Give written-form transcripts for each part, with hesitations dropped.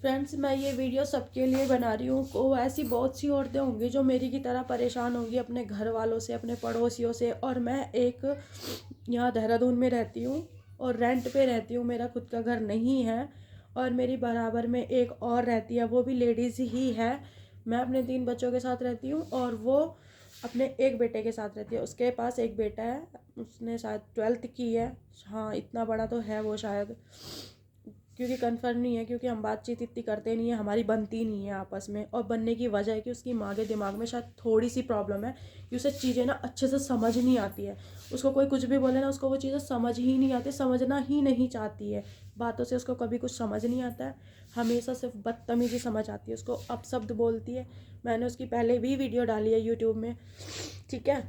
Friends, मैं ये video सबके लिए बना रही हूँ। को ऐसी बहुत सी औरतें होंगी जो मेरी की तरह परेशान होंगी अपने घर वालों से, अपने पड़ोसियों से। और मैं एक यहाँ देहरादून में रहती हूँ और रेंट पे रहती हूँ, मेरा खुद का घर नहीं है। और मेरी बराबर में एक और रहती है, वो भी लेडीज़ ही है। मैं अपने 3 बच्चों के साथ रहती हूँ और वो अपने एक बेटे के साथ रहती है। उसके पास एक बेटा है, उसने शायद 12th की है। हाँ, इतना बड़ा तो है वो शायद, क्योंकि कंफर्म नहीं है, क्योंकि हम बातचीत इतनी करते नहीं है, हमारी बनती नहीं है आपस में। और बनने की वजह है कि उसकी माँ के दिमाग में शायद थोड़ी सी प्रॉब्लम है कि उसे चीज़ें ना अच्छे से समझ नहीं आती है। उसको कोई कुछ भी बोले ना, उसको वो चीज़ें समझ ही नहीं आती, समझना ही नहीं चाहती है। बातों से उसको कभी कुछ समझ नहीं आता है, हमेशा सिर्फ बदतमीजी समझ आती है उसको। अपशब्द बोलती है। मैंने उसकी पहले भी वीडियो डाली है यूट्यूब में, ठीक है।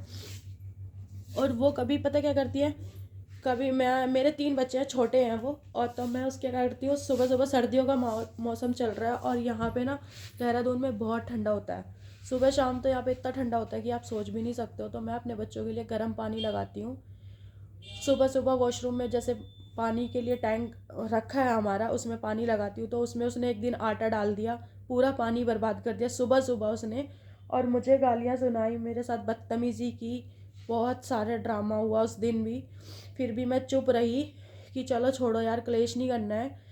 और वो कभी पता क्या करती है, कभी मैं, मेरे 3 बच्चे हैं, छोटे हैं वो। और तो मैं उसके क्या करती हूँ, सुबह सुबह, सर्दियों का मौसम चल रहा है और यहाँ पे ना देहरादून में बहुत ठंडा होता है। सुबह शाम तो यहाँ पे इतना ठंडा होता है कि आप सोच भी नहीं सकते हो। तो मैं अपने बच्चों के लिए गर्म पानी लगाती हूँ सुबह सुबह। वॉशरूम में जैसे पानी के लिए टैंक रखा है हमारा, उसमें पानी लगाती हूँ। तो उसमें उसने एक दिन आटा डाल दिया, पूरा पानी बर्बाद कर दिया सुबह सुबह उसने। और मुझे गालियाँ सुनाई, मेरे साथ बदतमीज़ी की, बहुत सारे ड्रामा हुआ उस दिन भी। फिर भी मैं चुप रही कि चलो छोड़ो यार, क्लेश नहीं करना है।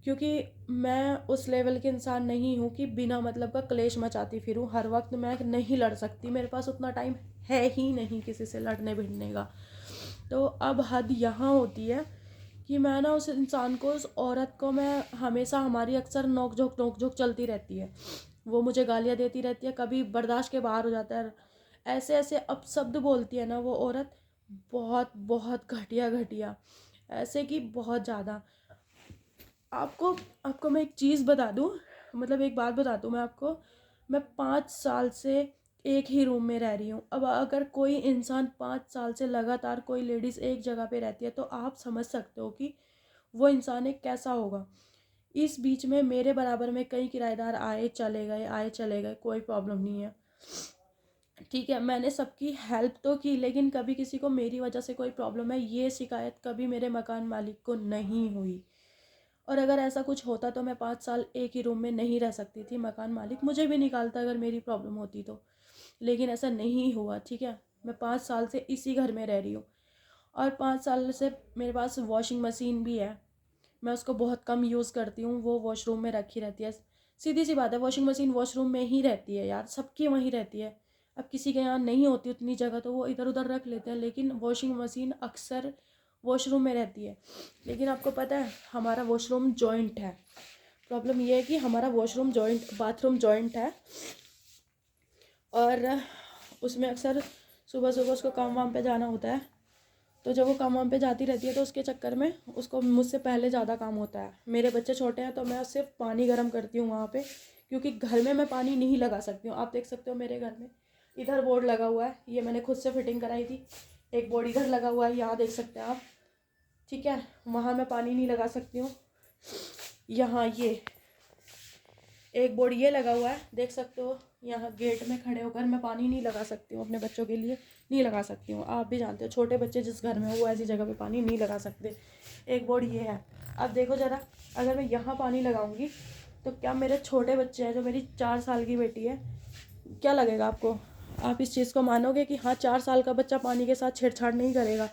क्योंकि मैं उस लेवल के इंसान नहीं हूँ कि बिना मतलब का क्लेश मचाती फिरूँ हर वक्त। मैं नहीं लड़ सकती, मेरे पास उतना टाइम है ही नहीं किसी से लड़ने भिड़ने का। तो अब हद यहाँ होती है कि मैं ना उस इंसान को, उस औरत को, मैं हमेशा, हमारी अक्सर नोक झोंक चलती रहती है। वो मुझे गालियाँ देती रहती है, कभी बर्दाश्त के बाहर हो जाता है। ऐसे ऐसे अपशब्द बोलती है ना वो औरत, बहुत बहुत घटिया घटिया, ऐसे कि बहुत ज़्यादा। आपको आपको मैं एक चीज़ बता दूँ, मतलब एक बात बता दूँ मैं आपको। मैं 5 साल से एक ही रूम में रह रही हूँ। अब अगर कोई इंसान 5 साल से लगातार, कोई लेडीज़ एक जगह पे रहती है, तो आप समझ सकते हो कि वो इंसान एक कैसा होगा। इस बीच में मेरे बराबर में कई किराएदार आए चले गए, आए चले गए, कोई प्रॉब्लम नहीं है, ठीक है। मैंने सबकी हेल्प तो की, लेकिन कभी किसी को मेरी वजह से कोई प्रॉब्लम है, ये शिकायत कभी मेरे मकान मालिक को नहीं हुई। और अगर ऐसा कुछ होता तो मैं 5 साल एक ही रूम में नहीं रह सकती थी, मकान मालिक मुझे भी निकालता अगर मेरी प्रॉब्लम होती तो। लेकिन ऐसा नहीं हुआ, ठीक है। मैं 5 साल से इसी घर में रह रही हूँ। और 5 साल से मेरे पास वॉशिंग मशीन भी है, मैं उसको बहुत कम यूज़ करती हूँ, वो वॉशरूम में रखी रहती है। सीधी सी बात है, वॉशिंग मशीन वॉशरूम में ही रहती है यार, सबकी वहीं रहती है। अब किसी के यहाँ नहीं होती उतनी जगह तो वो इधर उधर रख लेते हैं, लेकिन वॉशिंग मशीन अक्सर वॉशरूम में रहती है। लेकिन आपको पता है, हमारा वॉशरूम जॉइंट है। प्रॉब्लम ये है कि हमारा वॉशरूम जॉइंट, बाथरूम जॉइंट है। और उसमें अक्सर सुबह सुबह उसको काम वाम पे जाना होता है। तो जब वो काम वाम पे जाती रहती है तो उसके चक्कर में उसको मुझसे पहले ज़्यादा काम होता है। मेरे बच्चे छोटे हैं तो मैं सिर्फ पानी गर्म करती हूँ वहाँ पे, क्योंकि घर में मैं पानी नहीं लगा सकती हूँ। आप देख सकते हो मेरे घर में इधर बोर्ड लगा हुआ है, ये मैंने खुद से फिटिंग कराई थी। एक बोर्ड इधर लगा हुआ है, यहाँ देख सकते हैं आप, ठीक है। वहाँ मैं पानी नहीं लगा सकती हूँ। यहाँ ये एक बोर्ड ये लगा हुआ है, देख सकते हो। यहाँ गेट में खड़े होकर मैं पानी नहीं लगा सकती हूँ, अपने बच्चों के लिए नहीं लगा सकती हूँ। आप भी जानते हो, छोटे बच्चे जिस घर में हो वो ऐसी जगह पे पानी नहीं लगा सकते। एक बोर्ड ये है। अब देखो ज़रा, अगर मैं यहाँ पानी लगाऊंगी तो क्या मेरे छोटे बच्चे हैं, जो मेरी 4 साल की बेटी है, क्या लगेगा आपको? आप इस चीज़ को मानोगे कि हाँ, 4 साल का बच्चा पानी के साथ छेड़छाड़ नहीं करेगा?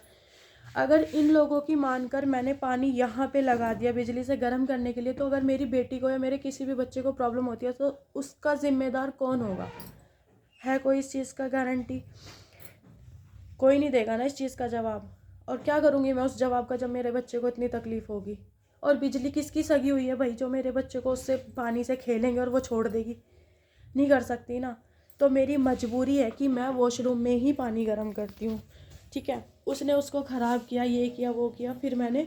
अगर इन लोगों की मानकर मैंने पानी यहाँ पे लगा दिया बिजली से गर्म करने के लिए, तो अगर मेरी बेटी को या मेरे किसी भी बच्चे को प्रॉब्लम होती है तो उसका जिम्मेदार कौन होगा? है कोई इस चीज़ का गारंटी? कोई नहीं देगा ना इस चीज़ का जवाब। और क्या करूँगी मैं उस जवाब का जब मेरे बच्चे को इतनी तकलीफ़ होगी? और बिजली किसकी सगी हुई है भाई, जो मेरे बच्चे को उससे पानी से खेलेंगे और वो छोड़ देगी? नहीं कर सकती ना। तो मेरी मजबूरी है कि मैं वॉशरूम में ही पानी गर्म करती हूँ, ठीक है। उसने उसको ख़राब किया, ये किया वो किया, फिर मैंने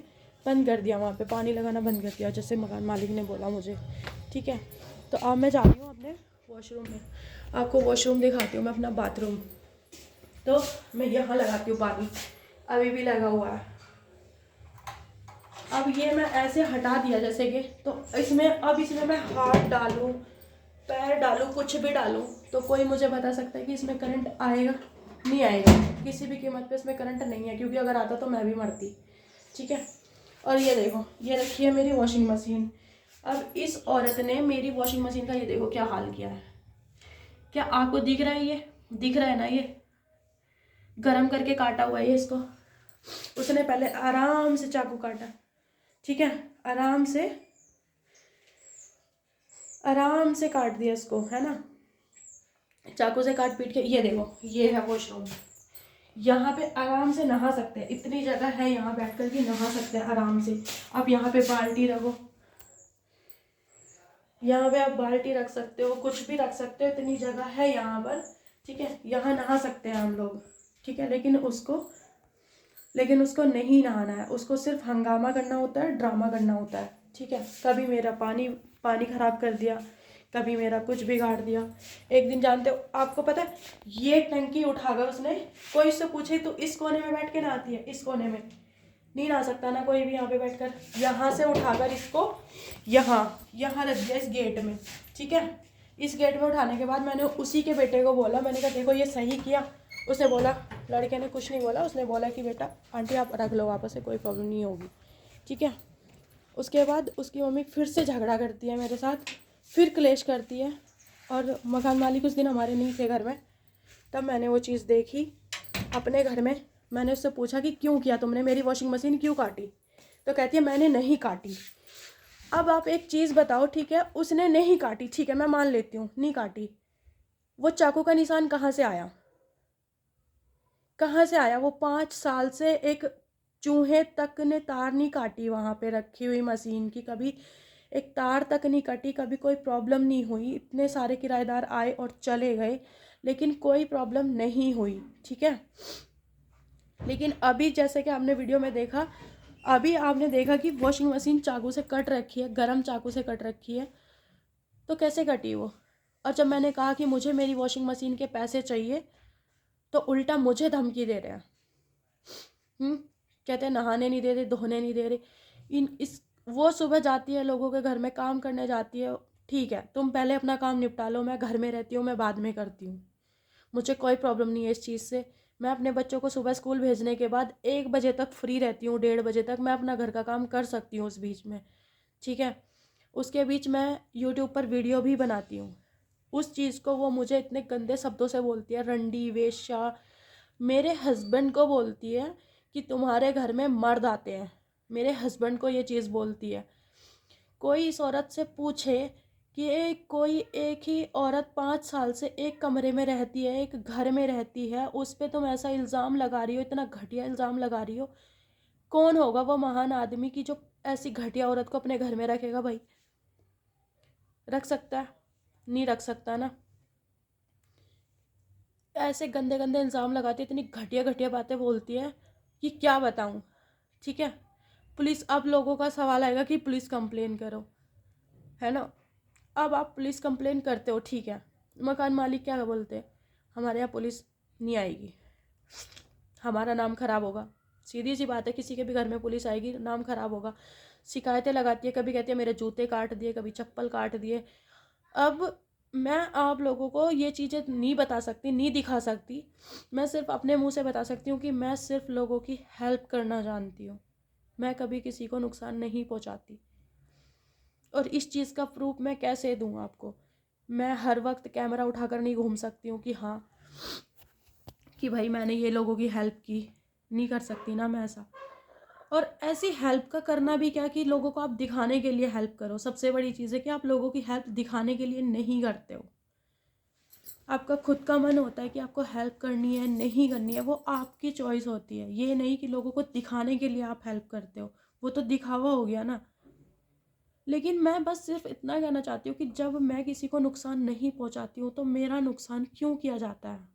बंद कर दिया, वहाँ पे पानी लगाना बंद कर दिया, जैसे मकान मालिक ने बोला मुझे, ठीक है। तो अब मैं जा रही हूँ अपने वॉशरूम में, आपको वॉशरूम दिखाती हूँ मैं, अपना बाथरूम। तो मैं यहाँ लगाती हूँ पानी, अभी भी लगा हुआ है। अब ये मैं ऐसे हटा दिया जैसे कि, तो इसमें मैं हाथ डालूँ, पैर डालूँ, कुछ भी डालूँ, तो कोई मुझे बता सकता है कि इसमें करंट आएगा? नहीं आएगा, किसी भी कीमत पे इसमें करंट नहीं है, क्योंकि अगर आता तो मैं भी मरती, ठीक है। और ये देखो, ये रखी है मेरी वॉशिंग मशीन। अब इस औरत ने मेरी वॉशिंग मशीन का ये देखो क्या हाल किया है। क्या आपको दिख रहा है? ये दिख रहा है ना, ये गरम करके काटा हुआ है ये इसको। उसने पहले आराम से चाकू काटा, ठीक है, आराम से काट दिया इसको, है ना, चाकू से काट पीट के। ये देखो ये है वॉशरूम, यहाँ पे आराम से नहा सकते हैं, इतनी जगह है यहाँ बैठ कर के नहा सकते हैं आराम से। आप यहाँ पे बाल्टी रखो, यहाँ पे आप बाल्टी रख सकते हो, कुछ भी रख सकते हो, इतनी जगह है यहाँ पर, ठीक है, यहाँ नहा सकते हैं हम लोग, ठीक है। लेकिन उसको नहीं नहाना है, उसको सिर्फ हंगामा करना होता है, ड्रामा करना होता है, ठीक है। कभी मेरा पानी खराब कर दिया, कभी मेरा कुछ बिगाड़ दिया। एक दिन जानते हो, आपको पता है, ये टंकी उठाकर उसने, कोई उससे पूछे तो इस कोने में बैठ के नहाती है, इस कोने में नहीं नहा सकता ना कोई भी यहाँ पे बैठकर, यहाँ से उठाकर इसको यहाँ रख दिया इस गेट में, ठीक है। इस गेट में उठाने के बाद मैंने उसी के बेटे को बोला, मैंने कहा देखो ये सही किया। उसने बोला, लड़के ने कुछ नहीं बोला, उसने बोला कि बेटा आंटी आप रख लो वापस से, कोई प्रॉब्लम नहीं होगी, ठीक है। उसके बाद उसकी मम्मी फिर से झगड़ा करती है मेरे साथ, फिर क्लेश करती है। और मकान मालिक उस दिन हमारे नहीं थे घर में, तब मैंने वो चीज़ देखी अपने घर में। मैंने उससे पूछा कि क्यों किया तुमने, मेरी वॉशिंग मशीन क्यों काटी? तो कहती है मैंने नहीं काटी। अब आप एक चीज़ बताओ, ठीक है, उसने नहीं काटी, ठीक है, मैं मान लेती हूँ नहीं काटी, वो चाकू का निशान कहाँ से आया? वो 5 साल से एक चूहे तक ने तार नहीं काटी वहाँ पे रखी हुई मशीन की, कभी एक तार तक नहीं कटी, कभी कोई प्रॉब्लम नहीं हुई। इतने सारे किराएदार आए और चले गए, लेकिन कोई प्रॉब्लम नहीं हुई, ठीक है। लेकिन अभी जैसे कि आपने वीडियो में देखा, अभी आपने देखा कि वॉशिंग मशीन चाकू से कट रखी है, गरम चाकू से कट रखी है, तो कैसे कटी वो? और जब मैंने कहा कि मुझे मेरी वॉशिंग मशीन के पैसे चाहिए, तो उल्टा मुझे धमकी दे रहे हैं। कहते हैं नहाने नहीं दे रहे, धोने नहीं दे रहे। वो सुबह जाती है लोगों के घर में काम करने जाती है, ठीक है, तुम पहले अपना काम निपटा लो, मैं घर में रहती हूँ, मैं बाद में करती हूँ, मुझे कोई प्रॉब्लम नहीं है इस चीज़ से। मैं अपने बच्चों को सुबह स्कूल भेजने के बाद 1 बजे तक फ्री रहती हूँ, 1:30 बजे तक मैं अपना घर का काम कर सकती हूँ उस बीच में, ठीक है। उसके बीच मैं यूट्यूब पर वीडियो भी बनाती हूँ। उस चीज़ को वो मुझे इतने गंदे शब्दों से बोलती है, रंडी, वेश्या। मेरे हस्बैंड को बोलती है कि तुम्हारे घर में मर्द आते हैं, मेरे हस्बैंड को ये चीज़ बोलती है। कोई इस औरत से पूछे कि कोई एक ही औरत 5 साल से एक कमरे में रहती है, एक घर में रहती है, उस पर तुम ऐसा इल्ज़ाम लगा रही हो, इतना घटिया इल्ज़ाम लगा रही हो। कौन होगा वो महान आदमी कि जो ऐसी घटिया औरत को अपने घर में रखेगा? भाई रख सकता है? नहीं रख सकता ना। ऐसे गंदे गंदे इल्ज़ाम लगाती है, इतनी घटिया घटिया बातें बोलती है कि क्या बताऊँ, ठीक है। पुलिस, अब लोगों का सवाल आएगा कि पुलिस कंप्लेन करो, है ना। अब आप पुलिस कंप्लेन करते हो, ठीक है, मकान मालिक क्या बोलते हैं, हमारे यहाँ पुलिस नहीं आएगी, हमारा नाम खराब होगा। सीधी सी बात है, किसी के भी घर में पुलिस आएगी नाम खराब होगा। शिकायतें लगाती है, कभी कहती है मेरे जूते काट दिए, कभी चप्पल काट दिए। अब मैं आप लोगों को ये चीज़ें नहीं बता सकती, नहीं दिखा सकती, मैं सिर्फ अपने मुंह से बता सकती हूँ कि मैं सिर्फ लोगों की हेल्प करना जानती हूँ, मैं कभी किसी को नुकसान नहीं पहुँचाती। और इस चीज़ का प्रूफ मैं कैसे दूँ आपको? मैं हर वक्त कैमरा उठाकर नहीं घूम सकती हूँ कि हाँ कि भाई मैंने ये लोगों की हेल्प की, नहीं कर सकती ना मैं ऐसा। और ऐसी हेल्प का करना भी क्या कि लोगों को आप दिखाने के लिए हेल्प करो। सबसे बड़ी चीज़ है कि आप लोगों की हेल्प दिखाने के लिए नहीं करते हो। आपका खुद का मन होता है कि आपको हेल्प करनी है, नहीं करनी है, वो आपकी चॉइस होती है। ये नहीं कि लोगों को दिखाने के लिए आप हेल्प करते हो, वो तो दिखावा हो गया ना। लेकिन मैं बस सिर्फ इतना कहना चाहती हूँ कि जब मैं किसी को नुकसान नहीं पहुँचाती हूँ तो मेरा नुकसान क्यों किया जाता है?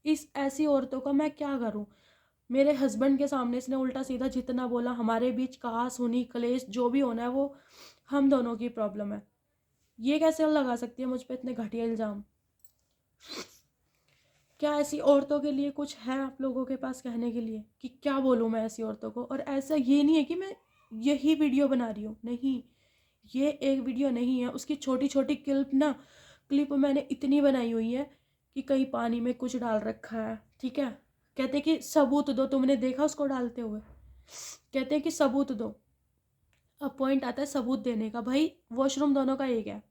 इस ऐसी औरतों का मैं क्या करूँ? मेरे हस्बैंड के सामने इसने उल्टा सीधा जितना बोला, हमारे बीच कहा सुनी कलेश जो भी होना है वो हम दोनों की प्रॉब्लम है। ये कैसे लगा सकती है मुझ पे इतने घटिया इल्ज़ाम? क्या ऐसी औरतों के लिए कुछ है आप लोगों के पास कहने के लिए कि क्या बोलूँ मैं ऐसी औरतों को? और ऐसा ये नहीं है कि मैं यही वीडियो बना रही हूँ, नहीं, ये एक वीडियो नहीं है, उसकी छोटी छोटी क्लिप मैंने इतनी बनाई हुई है कि कहीं पानी में कुछ डाल रखा है, ठीक है। कहते कि सबूत दो, तुमने देखा उसको डालते हुए? कहते हैं कि सबूत दो। अब पॉइंट आता है सबूत देने का। भाई वॉशरूम दोनों का एक है,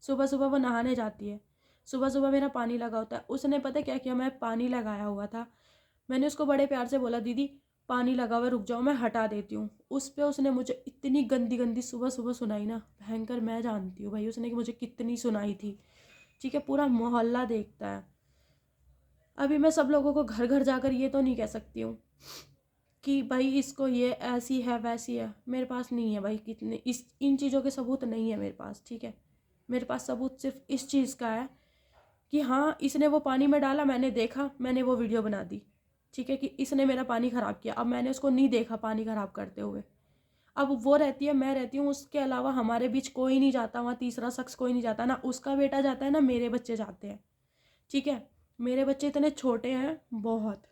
सुबह सुबह वो नहाने जाती है, सुबह सुबह मेरा पानी लगा होता है। उसने पता है क्या किया, मैं पानी लगाया हुआ था, मैंने उसको बड़े प्यार से बोला दीदी पानी लगा हुआ रुक जाओ मैं हटा देती हूँ। उस पर उसने मुझे इतनी गंदी गंदी सुबह सुबह सुनाई ना, भयंकर। मैं जानती हूँ भाई उसने कि मुझे कितनी सुनाई थी, ठीक है, पूरा मोहल्ला देखता है। अभी मैं सब लोगों को घर घर जाकर ये तो नहीं कह सकती हूँ कि भाई इसको ये ऐसी है वैसी है, मेरे पास नहीं है भाई। कितने इस इन चीज़ों के सबूत नहीं है मेरे पास, ठीक है। मेरे पास सबूत सिर्फ इस चीज़ का है कि हाँ इसने वो पानी में डाला, मैंने देखा, मैंने वो वीडियो बना दी, ठीक है, कि इसने मेरा पानी ख़राब किया। अब मैंने उसको नहीं देखा पानी ख़राब करते हुए। अब वो रहती है, मैं रहती हूँ, उसके अलावा हमारे बीच कोई नहीं जाता वहाँ, तीसरा शख्स कोई नहीं जाता, ना उसका बेटा जाता है ना मेरे बच्चे जाते हैं, ठीक है। मेरे बच्चे इतने छोटे हैं, बहुत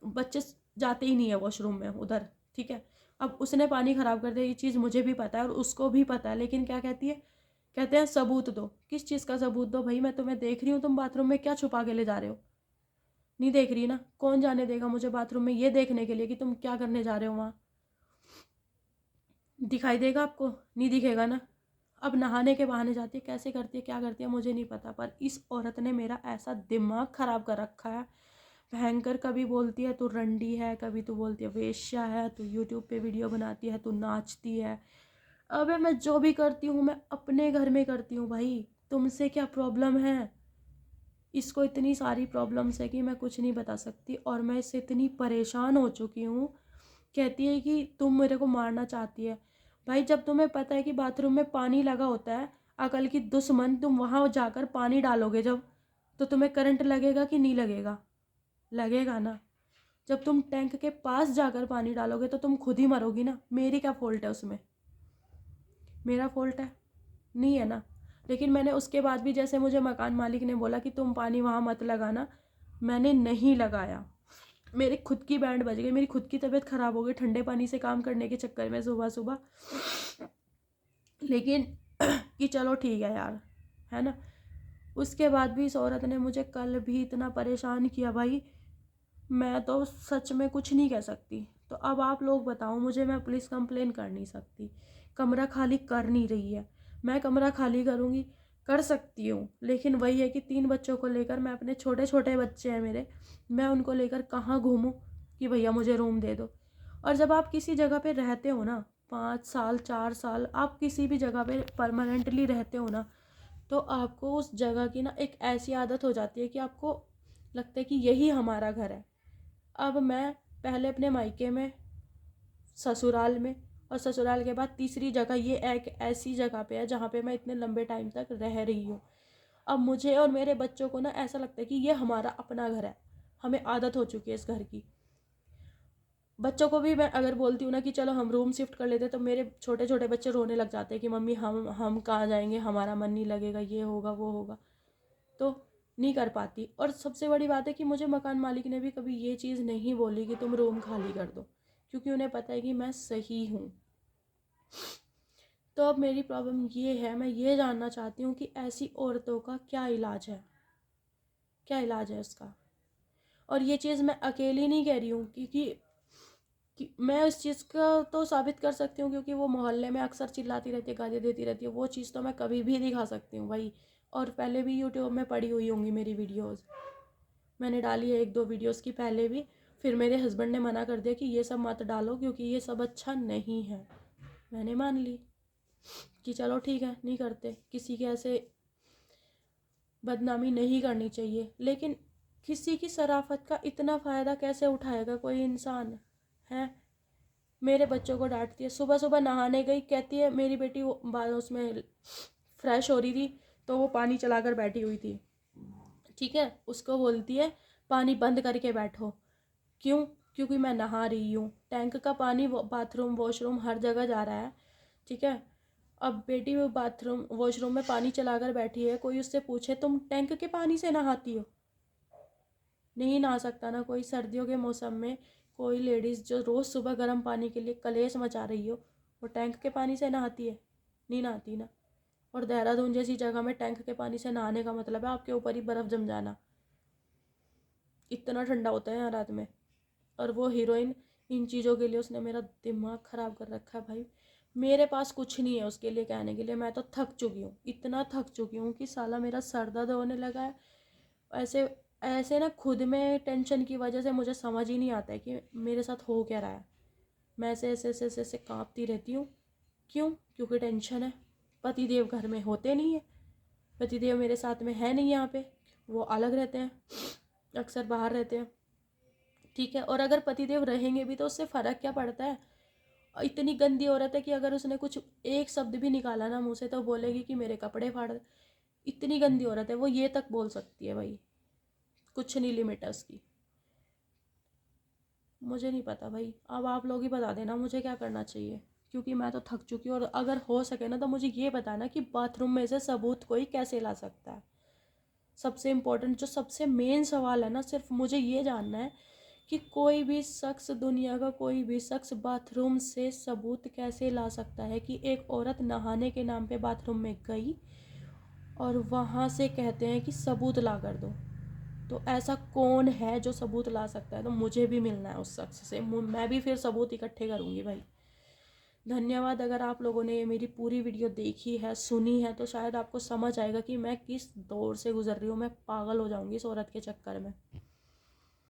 बच्चे जाते ही नहीं है वॉशरूम में उधर, ठीक है। अब उसने पानी ख़राब कर दिया, ये चीज़ मुझे भी पता है और उसको भी पता है, लेकिन क्या कहती है, कहते हैं सबूत दो। किस चीज़ का सबूत दो भाई, मैं तुम्हें देख रही हूँ, तुम बाथरूम में क्या छुपा के ले जा रहे हो? नहीं देख रही ना, कौन जाने देगा मुझे बाथरूम में ये देखने के लिए कि तुम क्या करने जा रहे हो वहाँ? दिखाई देगा आपको? नहीं दिखेगा ना। अब नहाने के बहाने जाती है, कैसे करती है क्या करती है मुझे नहीं पता, पर इस औरत ने मेरा ऐसा दिमाग ख़राब कर रखा है, भयंकर। कभी बोलती है तू रंडी है, कभी तू बोलती है वेश्या है, तू यूट्यूब पे वीडियो बनाती है, तू नाचती है। अबे मैं जो भी करती हूँ मैं अपने घर में करती हूँ भाई, तुमसे क्या प्रॉब्लम है? इसको इतनी सारी प्रॉब्लम्स है कि मैं कुछ नहीं बता सकती, और मैं इससे इतनी परेशान हो चुकी हूँ। कहती है कि तुम मेरे को मारना चाहती है। भाई जब तुम्हें पता है कि बाथरूम में पानी लगा होता है, अकल की दुश्मन, तुम वहाँ जाकर पानी डालोगे जब, तो तुम्हें करंट लगेगा कि नहीं लगेगा? लगेगा ना। जब तुम टैंक के पास जाकर पानी डालोगे तो तुम खुद ही मरोगी ना। मेरी क्या फ़ॉल्ट है उसमें? मेरा फ़ॉल्ट है? नहीं है ना। लेकिन मैंने उसके बाद भी, जैसे मुझे मकान मालिक ने बोला कि तुम पानी वहाँ मत लगाना, मैंने नहीं लगाया। मेरी खुद की बैंड बज गई, मेरी खुद की तबीयत ख़राब हो गई ठंडे पानी से काम करने के चक्कर में सुबह सुबह। लेकिन कि चलो ठीक है यार, है ना। उसके बाद भी इस औरत ने मुझे कल भी इतना परेशान किया भाई, मैं तो सच में कुछ नहीं कह सकती। तो अब आप लोग बताओ मुझे, मैं पुलिस कंप्लेन कर नहीं सकती, कमरा खाली कर नहीं रही है। मैं कमरा खाली करूँगी, कर सकती हूँ, लेकिन वही है कि 3 बच्चों को लेकर, मैं अपने छोटे छोटे बच्चे हैं मेरे, मैं उनको लेकर कहाँ घूमूँ कि भैया मुझे रूम दे दो। और जब आप किसी जगह पे रहते हो ना, 5 साल 4 साल आप किसी भी जगह पे परमानेंटली रहते हो ना, तो आपको उस जगह की ना एक ऐसी आदत हो जाती है कि आपको लगता है कि यही हमारा घर है। अब मैं पहले अपने मायके में, ससुराल में, और ससुराल के बाद तीसरी जगह, ये एक ऐसी जगह पे है जहाँ पे मैं इतने लंबे टाइम तक रह रही हूँ। अब मुझे और मेरे बच्चों को ना ऐसा लगता है कि ये हमारा अपना घर है, हमें आदत हो चुकी है इस घर की। बच्चों को भी मैं अगर बोलती हूँ ना कि चलो हम रूम शिफ्ट कर लेते, तो मेरे छोटे छोटे बच्चे रोने लग जाते हैं कि मम्मी हम कहाँ जाएंगे, हमारा मन नहीं लगेगा, ये होगा वो होगा। तो नहीं कर पाती। और सबसे बड़ी बात है कि मुझे मकान मालिक ने भी कभी ये चीज़ नहीं बोली कि तुम रूम खाली कर दो, क्योंकि उन्हें पता है कि मैं सही हूँ। तो अब मेरी प्रॉब्लम ये है, मैं ये जानना चाहती हूँ कि ऐसी औरतों का क्या इलाज है, क्या इलाज है उसका। और ये चीज़ मैं अकेली नहीं कह रही हूँ, क्योंकि मैं इस चीज़ का तो साबित कर सकती हूँ, क्योंकि वो मोहल्ले में अक्सर चिल्लाती रहती है, गाली देती रहती है, वो चीज़ तो मैं कभी भी दिखा सकती हूँ भाई। और पहले भी यूट्यूब में पड़ी हुई होंगी मेरी वीडियोज़, मैंने डाली है 1-2 वीडियोस की पहले भी। फिर मेरे हस्बैंड ने मना कर दिया कि ये सब मत डालो क्योंकि ये सब अच्छा नहीं है। मैंने मान ली कि चलो ठीक है, नहीं करते, किसी के ऐसे बदनामी नहीं करनी चाहिए। लेकिन किसी की शराफत का इतना फ़ायदा कैसे उठाएगा कोई इंसान, है? मेरे बच्चों को डांटती है, सुबह सुबह नहाने गई, कहती है मेरी बेटी वो उसमें फ्रेश हो रही थी, तो वो पानी चलाकर बैठी हुई थी, ठीक है, उसको बोलती है पानी बंद करके बैठो। क्यों? क्योंकि मैं नहा रही हूँ, टैंक का पानी बाथरूम वॉशरूम हर जगह जा रहा है, ठीक है। अब बेटी वो बाथरूम वॉशरूम में पानी चलाकर बैठी है, कोई उससे पूछे तुम टैंक के पानी से नहाती हो? नहीं नहा सकता ना कोई। सर्दियों के मौसम में कोई लेडीज़ जो रोज़ सुबह गर्म पानी के लिए कलेश मचा रही हो, वो टैंक के पानी से नहाती है? नहीं नहाती ना। और देहरादून जैसी जगह में टैंक के पानी से नहाने का मतलब है आपके ऊपर ही बर्फ़ जम जाना, इतना ठंडा होता है यहाँ रात में। और वो हीरोइन, इन चीज़ों के लिए उसने मेरा दिमाग ख़राब कर रखा है भाई। मेरे पास कुछ नहीं है उसके लिए कहने के लिए। मैं तो थक चुकी हूँ, इतना थक चुकी हूँ कि साला मेरा सर दर्द होने लगा है। ऐसे ऐसे ना खुद में टेंशन की वजह से मुझे समझ ही नहीं आता है कि मेरे साथ हो क्या रहा है। मैं ऐसे ऐसे ऐसे ऐसे ऐसे काँपती रहती हूँ। क्यों? क्योंकि टेंशन है। पतिदेव घर में होते नहीं है, पतिदेव मेरे साथ में है नहीं यहाँ पे, वो अलग रहते हैं, अक्सर बाहर रहते हैं। ठीक है, और अगर पतिदेव रहेंगे भी तो उससे फ़र्क क्या पड़ता है। इतनी गंदी औरत है कि अगर उसने कुछ एक शब्द भी निकाला ना मुँह से तो बोलेगी कि मेरे कपड़े फाड़ दे। इतनी गंदी औरत है वो, ये तक बोल सकती है भाई, कुछ नहीं लिमिट है उसकी। मुझे नहीं पता भाई, अब आप लोग ही बता देना मुझे क्या करना चाहिए, क्योंकि मैं तो थक चुकी हूँ। और अगर हो सके ना तो मुझे ये बताना कि बाथरूम में से सबूत कोई कैसे ला सकता है। सबसे इम्पोर्टेंट जो सबसे मेन सवाल है ना, सिर्फ मुझे ये जानना है कि कोई भी शख्स, दुनिया का कोई भी शख्स बाथरूम से सबूत कैसे ला सकता है कि एक औरत नहाने के नाम पे बाथरूम में गई और वहाँ से कहते हैं कि सबूत ला कर दो। तो ऐसा कौन है जो सबूत ला सकता है? तो मुझे भी मिलना है उस शख्स से, मैं भी फिर सबूत इकट्ठे करूँगी भाई। धन्यवाद। अगर आप लोगों ने ये मेरी पूरी वीडियो देखी है, सुनी है, तो शायद आपको समझ आएगा कि मैं किस दौर से गुजर रही हूँ। मैं पागल हो जाऊँगी इस औरत के चक्कर में।